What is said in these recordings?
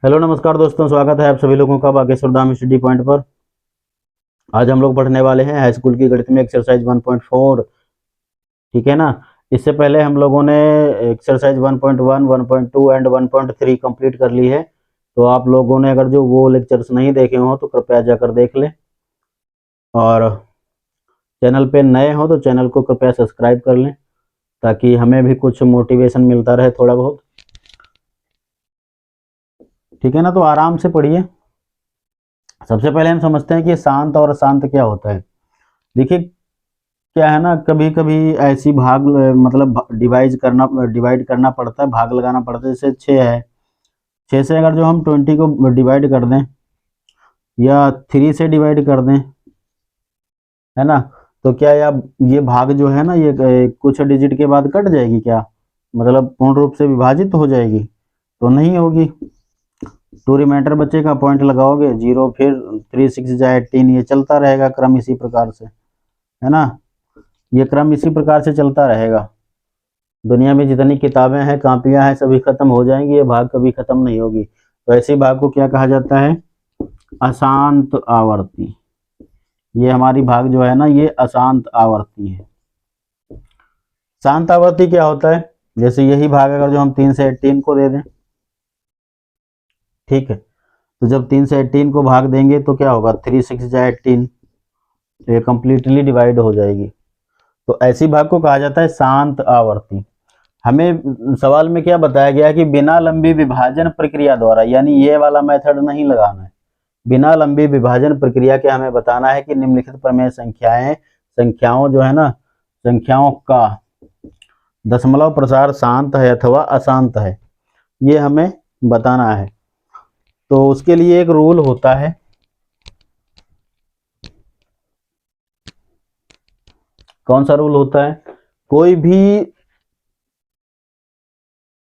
Hello नमस्कार दोस्तों, स्वागत है आप सभी लोगों का बागेश्वर धाम स्टडी पॉइंट पर। आज हम लोग पढ़ने वाले हैं हाई स्कूल की गणित में एक्सरसाइज 1.4। ठीक है ना। इससे पहले हम लोगों ने एक्सरसाइज 1.1, 1.2 एंड 1.3 कंप्लीट कर ली है। तो आप लोगों ने अगर जो वो लेक्चर्स नहीं देखे हो तो कृपया जाकर देख लें, और चैनल पे नए हो तो चैनल को कृपया सब्सक्राइब कर लें ताकि हमें भी कुछ मोटिवेशन मिलता रहे थोड़ा बहुत। ठीक है ना, तो आराम से पढ़िए। सबसे पहले हम समझते हैं कि शांत और अशांत क्या होता है। देखिए, क्या है ना, कभी कभी ऐसी भाग मतलब डिवाइड करना पड़ता है, भाग लगाना पड़ता है। जैसे 6 है, 6 से अगर जो हम 20 को डिवाइड कर दें या 3 से डिवाइड कर दें, है ना, तो क्या ये भाग जो है ना, ये कुछ डिजिट के बाद कट जाएगी क्या? मतलब पूर्ण रूप से विभाजित हो जाएगी? तो नहीं होगी। टू रिमाइंडर बचेगा, पॉइंट लगाओगे 0, फिर 3 6 जाए 18, ये चलता रहेगा क्रम इसी प्रकार से, है ना। ये क्रम इसी प्रकार से चलता रहेगा। दुनिया में जितनी किताबें हैं, कापियां हैं, सभी खत्म हो जाएंगी, ये भाग कभी खत्म नहीं होगी। तो ऐसे भाग को क्या कहा जाता है? अशांत आवर्ती। ये हमारी भाग जो है ना, ये अशांत आवर्ती है। शांत आवर्ती क्या होता है? जैसे यही भाग अगर जो हम 3 से 18 को दे दें, ठीक है, तो जब 3 से 18 को भाग देंगे तो क्या होगा? 3 6 जाए 18, तो ये कंप्लीटली डिवाइड हो जाएगी। तो ऐसी भाग को कहा जाता है शांत आवर्ती। हमें सवाल में क्या बताया गया है कि बिना लंबी विभाजन प्रक्रिया द्वारा, यानी ये वाला मेथड नहीं लगाना है। बिना लंबी विभाजन प्रक्रिया के हमें बताना है कि निम्नलिखित प्रमेय संख्याओं जो है ना, संख्याओं का दशमलव प्रसार शांत है अथवा अशांत है, ये हमें बताना है। तो उसके लिए एक रूल होता है। कौन सा रूल होता है? कोई भी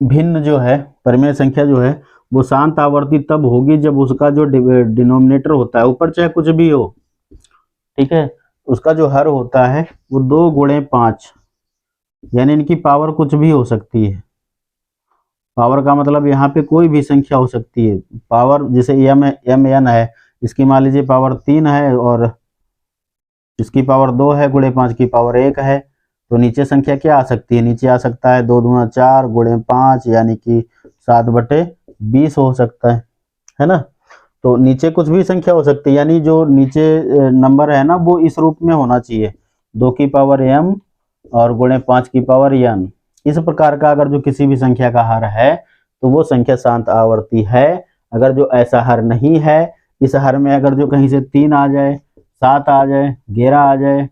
भिन्न जो है परिमेय संख्या जो है, वो शांत आवर्ती तब होगी जब उसका जो डिनोमिनेटर होता है, ऊपर चाहे कुछ भी हो, ठीक है, उसका जो हर होता है वो 2 गुणे 5, यानी इनकी पावर कुछ भी हो सकती है। पावर का मतलब यहाँ पे कोई भी संख्या हो सकती है। पावर जैसे एम एन है, इसकी मान लीजिए पावर 3 है और इसकी पावर 2 है, गुणे 5 की पावर 1 है। तो नीचे संख्या क्या आ सकती है? नीचे आ सकता है 2 दूना 4 गुणे 5, यानी कि 7/20 हो सकता है ना। तो नीचे कुछ भी संख्या हो सकती है, यानी जो नीचे नंबर है ना, वो इस रूप में होना चाहिए, 2 की पावर m और गुणे 5 की पावर n। इस प्रकार का अगर जो किसी भी संख्या का हर है तो वो संख्या शांत आवर्ती है। अगर जो ऐसा हर नहीं है, इस हर में अगर जो कहीं से 3 आ जाए, 7 आ जाए, 11 आ जाए,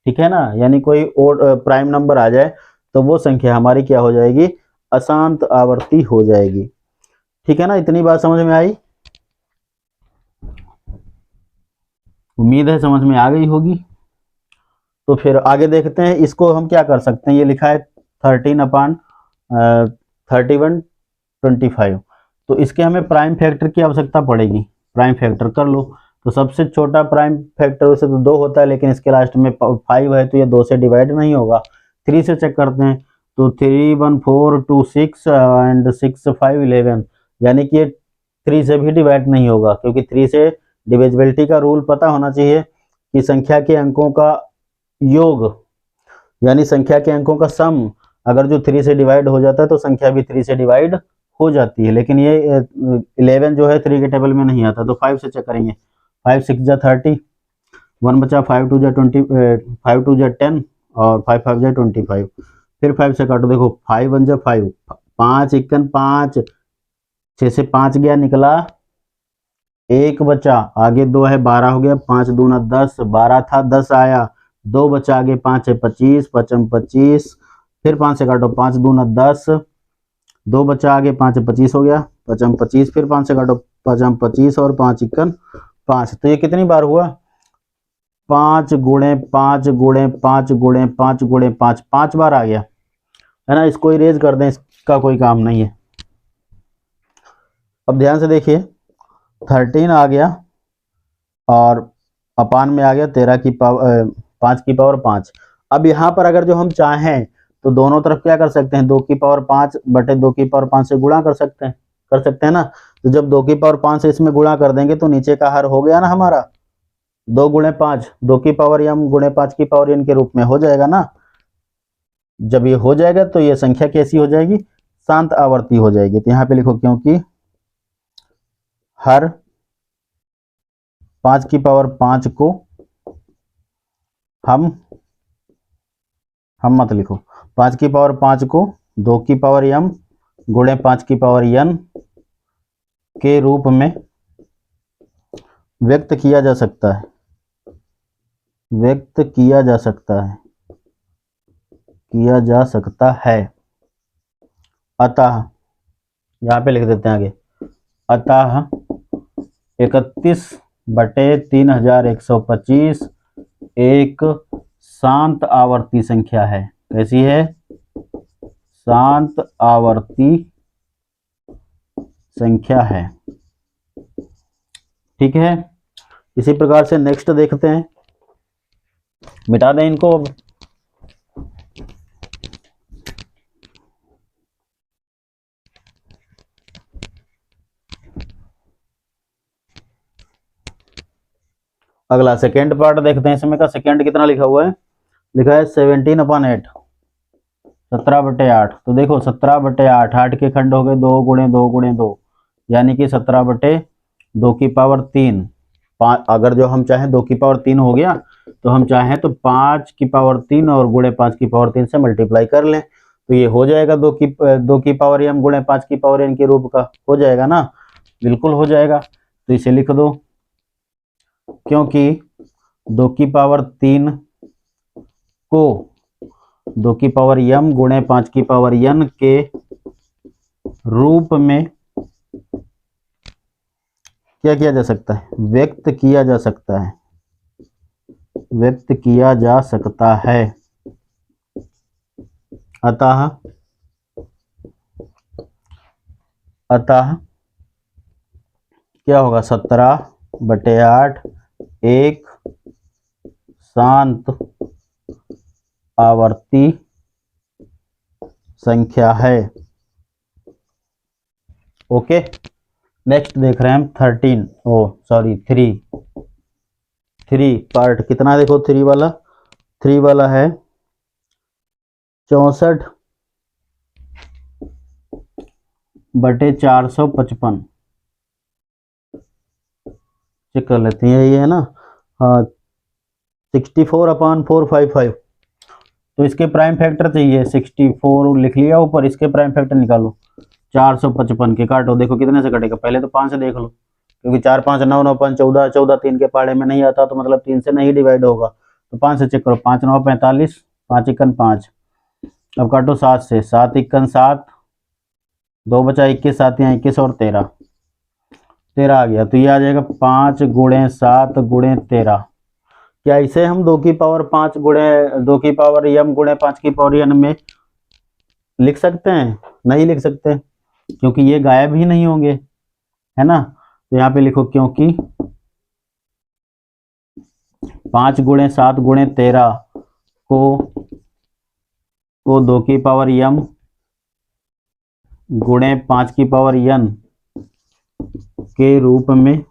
ठीक है ना, यानी कोई और प्राइम नंबर आ जाए, तो वो संख्या हमारी क्या हो जाएगी? अशांत आवर्ती हो जाएगी। ठीक है ना, इतनी बात समझ में आई? उम्मीद है समझ में आ गई होगी। तो फिर आगे देखते हैं, इसको हम क्या कर सकते हैं। ये लिखा है 13/31/25, तो इसके हमें प्राइम फैक्टर की आवश्यकता पड़ेगी। प्राइम फैक्टर कर लो। तो सबसे छोटा प्राइम फैक्टर वैसे तो 2 होता है, लेकिन इसके लास्ट में 5 है, तो ये 2 से डिवाइड नहीं होगा। 3 से चेक करते हैं, तो 3 1 4 2 6 एंड 6 5 11, यानी कि ये 3 से भी डिवाइड नहीं होगा, क्योंकि 3 से डिविजिबिलिटी का रूल पता होना चाहिए कि संख्या के अंकों का योग, यानी संख्या के अंकों का सम अगर जो 3 से डिवाइड हो जाता है तो संख्या भी 3 से डिवाइड हो जाती है। लेकिन ये 11 जो है 3 के टेबल में नहीं आता। तो 5 से चेक करेंगे, 5 6 जा 30, 1 बचा, 5 2 जा 20, 5 2 जा 10 और 5 5 जा 25। फिर 5 से काटो, देखो 5 1 जा 5, 5 1 5, 6 से 5 गया, निकला 1 बचा, आगे 2 है, 12 हो गया, 5 दूना 10, 12 था 10 आया, 2 बचा, आगे 5 है 25, 5 25, फिर 5 से काटो, 5 दूना 10, 2 बचा, आगे 5 है 25 हो गया, 5 25, फिर 5 से काटो, 5 25 और 5 1 5। तो ये कितनी बार हुआ? 5 गुणे 5 गुणे 5 गुणे 5 गुणे 5, 5 बार आ गया, है ना। इसको इरेज कर दें, इसका कोई काम नहीं है। अब ध्यान से देखिए, 13 आ गया और अपान में आ गया 13 की पावर 5 की पावर 5। अब यहाँ पर अगर जो हम चाहें तो दोनों तरफ क्या कर सकते हैं? 2 की पावर 5 बटे 2 की पावर 5 से गुणा कर सकते हैं। कर सकते हैं ना। तो जब 2 की पावर 5 से इसमें गुणा कर देंगे तो नीचे का हर हो गया ना हमारा 2 गुणे 5, 2 की पावर m गुणे 5 की पावर n के रूप में हो जाएगा ना। जब ये हो जाएगा तो ये संख्या कैसी हो जाएगी, शांत आवर्ती हो जाएगी। तो यहाँ पे लिखो क्योंकि हर 5 की पावर 5 को हम मत लिखो, 5 की पावर 5 को 2 की पावर m गुणे 5 की पावर n के रूप में व्यक्त किया जा सकता है, व्यक्त किया जा सकता है, किया जा सकता है। अतः यहाँ पे लिख देते हैं आगे, अतः 31/3125 एक शांत आवर्ती संख्या है। कैसी है, शांत आवर्ती संख्या है। ठीक है, इसी प्रकार से नेक्स्ट देखते हैं, मिटा दें इनको अब। अगला सेकेंड पार्ट देखते हैं। इसमें का सेकेंड कितना लिखा हुआ है, लिखा है 17/8, 17/8। तो देखो 17/8, 8 के खंड हो गए 2 गुणे 2 गुणे 2, यानी कि 17/2 की पावर 3। अगर जो हम चाहें 2 की पावर 3 हो गया, तो हम चाहें तो 5 की पावर 3 और गुणे 5 की पावर 3 से मल्टीप्लाई कर लें, तो ये हो जाएगा 2 की पावर m गुणे 5 की पावर n के रूप का हो जाएगा ना, बिल्कुल हो जाएगा। तो इसे लिख दो, क्योंकि 2 की पावर 3 को 2 की पावर m गुणे 5 की पावर n के रूप में क्या किया जा सकता है, व्यक्त किया जा सकता है, व्यक्त किया जा सकता है। अतः क्या होगा, 17/8 एक शांत आवर्ती संख्या है। ओके, नेक्स्ट देख रहे हैं हम 3 पार्ट कितना, देखो 3 वाला है 64/455। चेक कर लेते हैं, ये है ना, हाँ 64/455। तो इसके प्राइम फैक्टर चाहिए, 64 लिख लिया ऊपर, इसके प्राइम फैक्टर निकालो। 455 के काटो, देखो कितने से कटेगा, पहले तो 5 से देख लो, क्योंकि 4 5 9 9 5 14, 14 3 के पाड़े में नहीं आता, तो मतलब 3 से नहीं डिवाइड होगा, तो 5 से चेक करो, 5 9 45, 5 1 5। अब काटो 7 से, 7 1 7, 2 बचा 21, 7 यहाँ 21 और 13 आ गया। तो ये आ जाएगा 5 गुणे 7 गुणे 13। क्या इसे हम 2 की पावर 5 गुणे 2 की पावर m गुणे 5 की पावर n में लिख सकते हैं, नहीं लिख सकते, क्योंकि ये गायब ही नहीं होंगे, है ना। तो यहाँ पे लिखो, क्योंकि 5 गुणे 7 गुणे 13 को 2 की पावर m गुणे 5 की पावर n के रूप में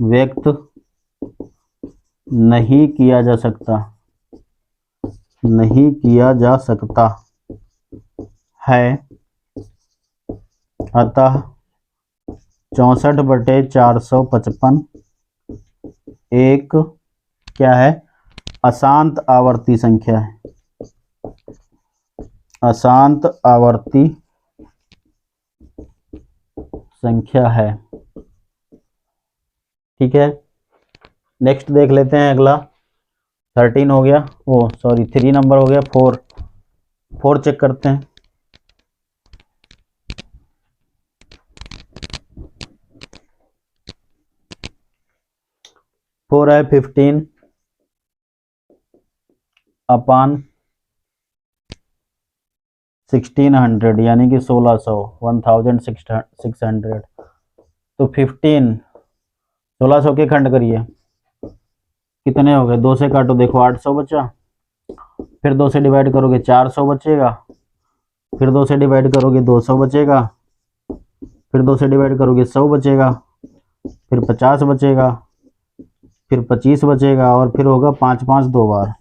व्यक्त नहीं किया जा सकता, नहीं किया जा सकता है। अतः 64/455 एक क्या है, अशांत आवर्ती संख्या है, अशांत आवर्ती संख्या है। ठीक है, नेक्स्ट देख लेते हैं। अगला 13 हो गया, 3 नंबर हो गया, 4 चेक करते हैं। फोर है 15/1600, यानी कि 1600। तो 1600 के खंड करिए, कितने हो गए, 2 से काटो, देखो 800 बचा, फिर 2 से डिवाइड करोगे 400 बचेगा, फिर 2 से डिवाइड करोगे 200 बचेगा, फिर 2 से डिवाइड करोगे 100 बचेगा, फिर 50 बचेगा, फिर 25 बचेगा, और फिर होगा 5 5 2 बार।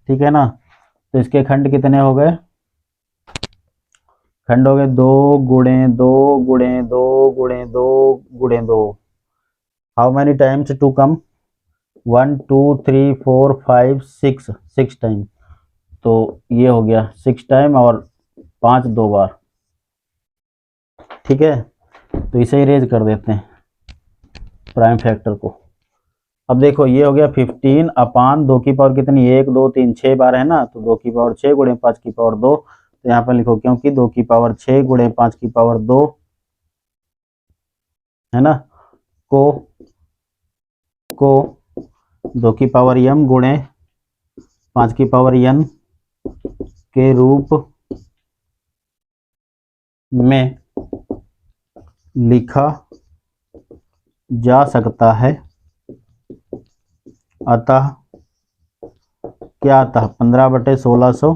ठीक है ना। तो इसके खंड कितने हो गए? खंड हो गए 2 गुणे 2 गुणे 2 गुणे 2 गुणे 2। How many times two come? 1 2 3 4 5 6, 6 time. तो ये हो गया 6 टाइम और 5 2 बार। ठीक है, तो इसे इरेज कर देते हैं प्राइम फैक्टर को। अब देखो ये हो गया 15 अपान 2 की पावर कितनी, 1 2 3 6 बार है ना, तो 2 की पावर 6 गुणे 5 की पावर 2। तो यहाँ पर लिखो क्योंकि 2 की पावर 6 गुणे 5 की पावर 2 है ना, को 2 की पावर m गुणे 5 की पावर n के रूप में लिखा जा सकता है। अतः क्या आता, 15/1600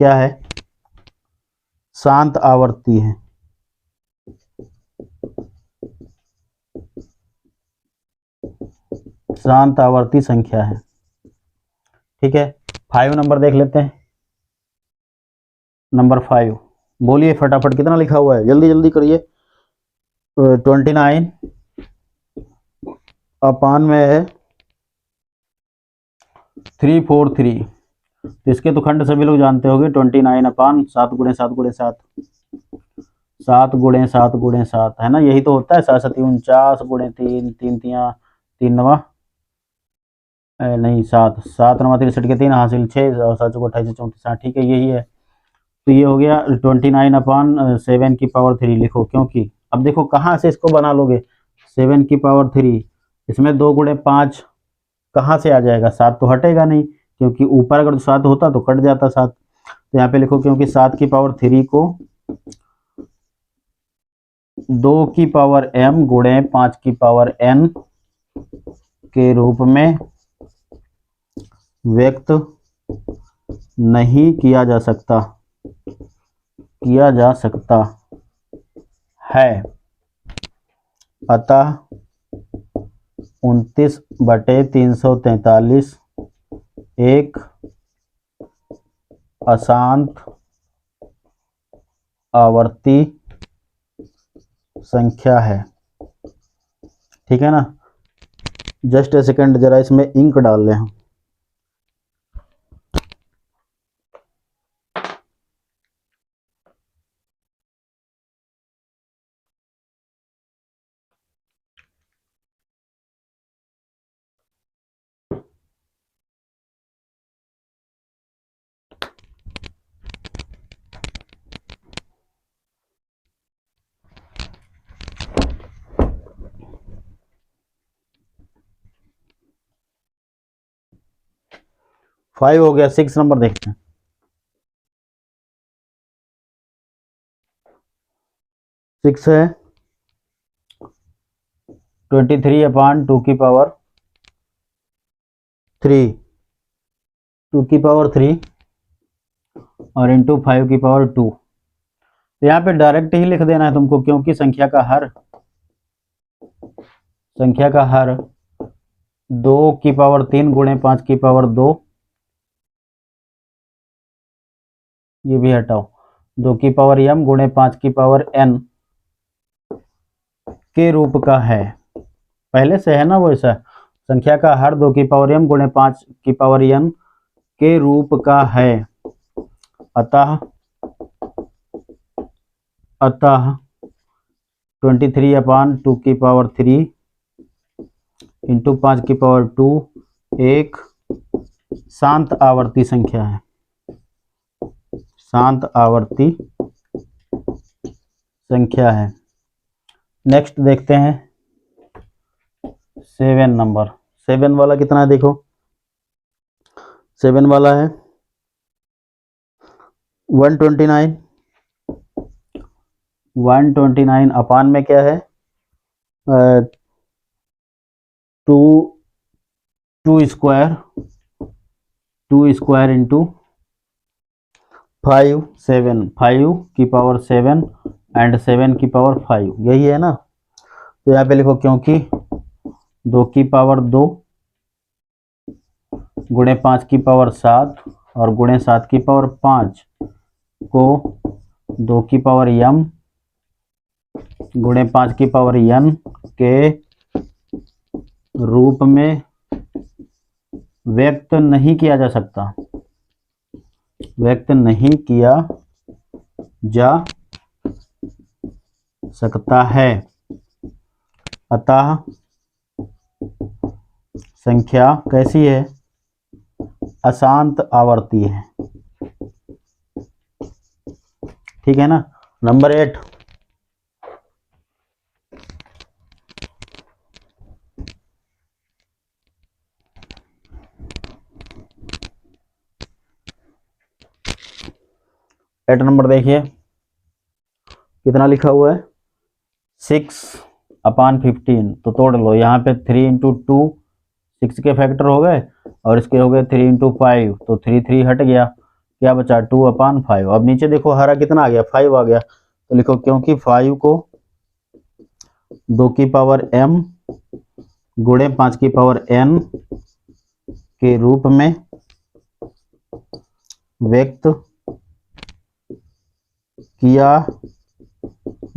क्या है? शांत आवर्ती है। शांत आवर्ती संख्या है। ठीक है, 5 नंबर देख लेते हैं। नंबर 5 बोलिए फटाफट, कितना लिखा हुआ है, जल्दी जल्दी करिए। 29 अपान में है 343। तो इसके तो खंड सभी लोग जानते होंगे, 29 अपान 7 गुणे 7 गुणे 7, 7 गुणे 7 गुणे 7 है ना, यही तो होता है। 7 7 49 गुणे 3, 3 3 3 नवा नहीं 7 7 नवा 63 के 3 हासिल 6 और 7 चौको 28 34 60। ठीक है, यही है। तो ये हो गया 29 अपान 7 की पावर 3 लिखो, क्योंकि अब देखो कहाँ से इसको बना लोगे। 7 की पावर 3, इसमें 2 गुणे 5 कहाँ से आ जाएगा, 7 तो हटेगा नहीं, क्योंकि ऊपर अगर 7 होता तो कट जाता 7। तो यहाँ पे लिखो क्योंकि 7 की पावर 3 को 2 की पावर m गुणे 5 की पावर n के रूप में व्यक्त नहीं किया जा सकता है। अतः 29/343 एक अशांत आवर्ती संख्या है। ठीक है ना। जस्ट ए सेकंड, जरा इसमें इंक डाल लें हम। फाइव हो गया, 6 नंबर देखते हैं। 6 है 23 अपान 2 की पावर 3, 2 की पावर 3 और इंटू 5 की पावर 2। तो यहाँ पे डायरेक्ट ही लिख देना है तुमको, क्योंकि संख्या का हर 2 की पावर 3 गुणे 5 की पावर 2, ये भी हटाओ, 2 की पावर m गुणे 5 की पावर n के रूप का है। पहले से है ना वो ऐसा, संख्या का हर 2 की पावर m गुणे 5 की पावर n के रूप का है। अतः 23 अपान 2 की पावर 3 इंटू 5 की पावर 2 एक शांत आवर्ती संख्या है। शांत आवर्ती संख्या है। नेक्स्ट देखते हैं 7 नंबर। 7 वाला कितना है देखो, 7 वाला है 129 अपान में क्या है 2 स्क्वायर इंटू 5 7 5 की पावर 7 एंड 7 की पावर 5, यही है ना। तो यहाँ पे लिखो क्योंकि 2 की पावर 2 गुणे 5 की पावर 7 और गुणे 7 की पावर 5 को 2 की पावर m गुणे 5 की पावर n के रूप में व्यक्त नहीं किया जा सकता, व्यक्त नहीं किया जा सकता है। अतः संख्या कैसी है, अशांत आवर्ती है। ठीक है ना। नंबर 8, नंबर देखिए कितना लिखा हुआ है, 6/15। तो तोड़ लो, यहाँ पे 3 × 2 6 के फैक्टर हो गए और इसके हो गए 3 × 5, तो 3 हट गया, क्या बचा 2/5। अब नीचे देखो हरा कितना आ गया, 5 आ गया। तो लिखो क्योंकि 5 को 2 की पावर m गुणे 5 की पावर n के रूप में व्यक्त किया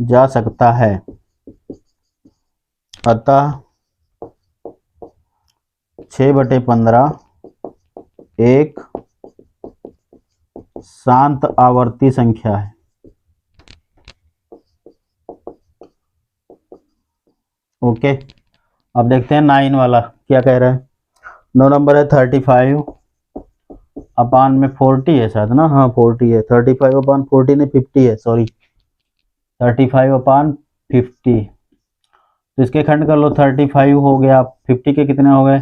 जा सकता है। अतः 6/15 एक शांत आवर्ती संख्या है। ओके, अब देखते हैं 9 वाला क्या कह रहा है। 9 नंबर है 35/40 है शायद ना, हाँ 40 है। 35/40 नहीं 50 है, सॉरी 35/50। तो इसके खंड कर लो, 35 हो गया, 50 के कितने हो गए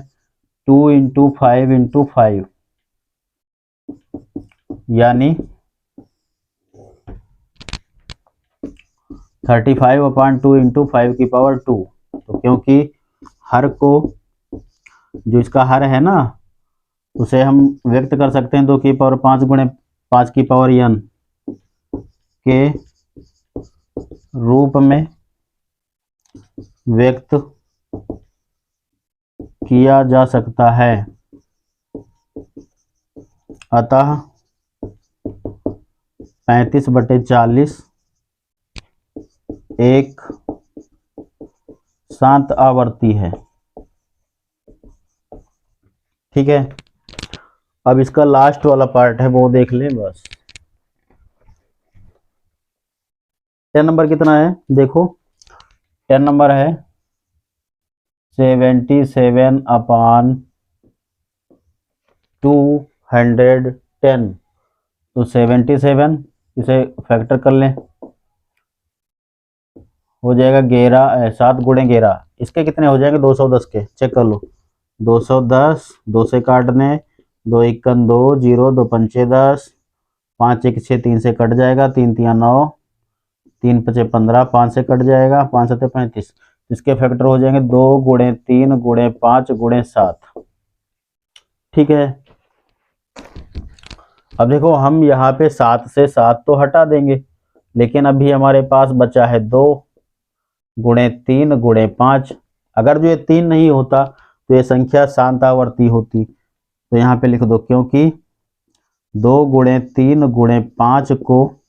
2 × 5 × 5, यानी 35/2 × 5 की पावर 2। तो क्योंकि हर को, जो इसका हर है ना, उसे हम व्यक्त कर सकते हैं 2 की पावर 5 गुणे 5 की पावर n के रूप में व्यक्त किया जा सकता है। अतः 35/40 एक शांत आवर्ती है। ठीक है, अब इसका लास्ट वाला पार्ट है वो देख लें बस। 10 नंबर कितना है देखो, 10 नंबर है 77/210। तो 77 इसे फैक्टर कर लें, हो जाएगा 11 7 गुणे 11, इसके कितने हो जाएंगे 210 के, चेक कर लो। 210 2 से काटने, 2 × 1 2 0 2 × 5 10, 5 × 1 6 3 से कट जाएगा, 3 × 3 9, 3 × 5 15, 5 से कट जाएगा, 5 × 7 35। इसके फैक्टर हो जाएंगे 2 × 3 × 5 × 7। ठीक है, अब देखो हम यहाँ पे 7 से 7 तो हटा देंगे, लेकिन अभी हमारे पास बचा है 2 × 3 × 5। अगर जो ये 3 नहीं होता तो ये संख्या शांत आवर्ती होती। तो यहाँ पे लिख दो क्योंकि 2 × 3 × 5 को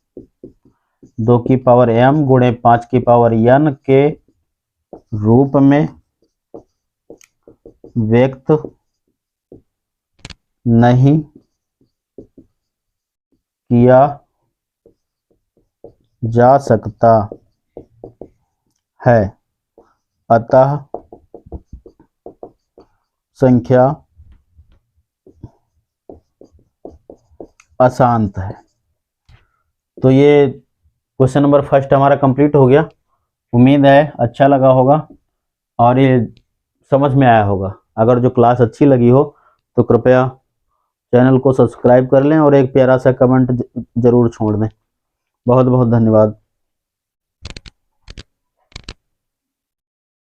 2 की पावर m गुणे 5 की पावर n के रूप में व्यक्त नहीं किया जा सकता है। अतः संख्या अशांत है। तो ये क्वेश्चन नंबर फर्स्ट हमारा कंप्लीट हो गया। उम्मीद है अच्छा लगा होगा और ये समझ में आया होगा। अगर जो क्लास अच्छी लगी हो तो कृपया चैनल को सब्सक्राइब कर लें और एक प्यारा सा कमेंट जरूर छोड़ दें। बहुत बहुत धन्यवाद।